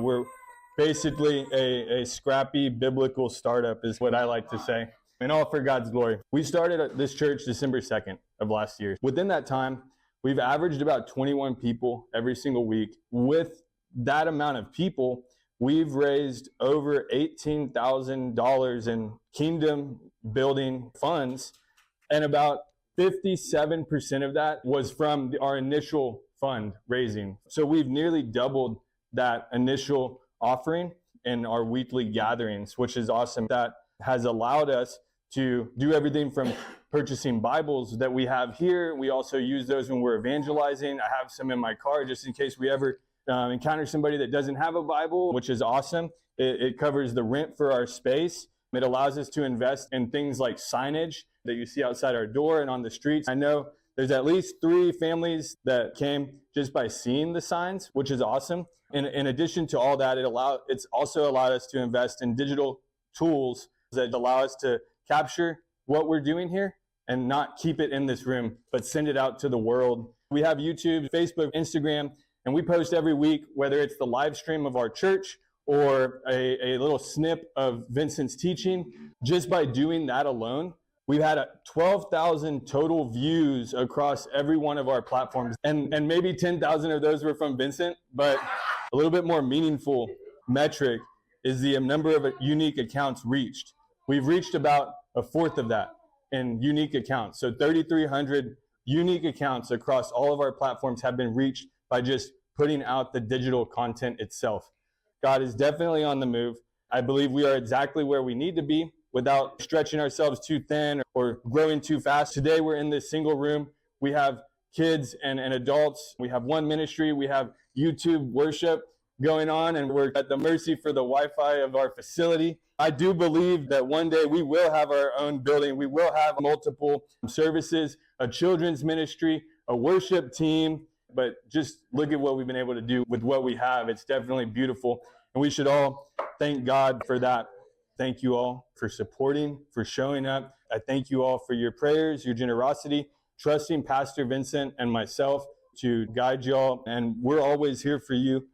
We're basically a scrappy biblical startup is what I like to say. And all for God's glory. We started this church December 2nd of last year. Within that time, we've averaged about 21 people every single week. With that amount of people, we've raised over $18,000 in kingdom building funds, and about 57% of that was from our initial fund raising. So we've nearly doubled that initial offering in our weekly gatherings, which is awesome. That has allowed us to do everything from purchasing Bibles that we have here. We also use those when we're evangelizing. I have some in my car just in case we ever encounter somebody that doesn't have a Bible, which is awesome. It covers the rent for our space. It allows us to invest in things like signage that you see outside our door and on the streets. I know there's at least 3 families that came just by seeing the signs, which is awesome. In addition to all that, it's also allowed us to invest in digital tools that allow us to capture what we're doing here and not keep it in this room, but send it out to the world. We have YouTube, Facebook, Instagram, and we post every week, whether it's the live stream of our church or a little snip of Vincent's teaching. Just by doing that alone, we've had 12,000 total views across every one of our platforms. And maybe 10,000 of those were from Vincent, but a little bit more meaningful metric is the number of unique accounts reached. We've reached about a fourth of that in unique accounts. So 3,300 unique accounts across all of our platforms have been reached by just putting out the digital content itself. God is definitely on the move. I believe we are exactly where we need to be without stretching ourselves too thin or growing too fast. Today we're in this single room. We have kids and adults. We have one ministry. We have YouTube worship going on, and we're at the mercy for the Wi-Fi of our facility. I do believe that one day we will have our own building. We will have multiple services, a children's ministry, a worship team. But just look at what we've been able to do with what we have. It's definitely beautiful. And we should all thank God for that. Thank you all for supporting, for showing up. I thank you all for your prayers, your generosity, trusting Pastor Vincent and myself to guide y'all. And we're always here for you.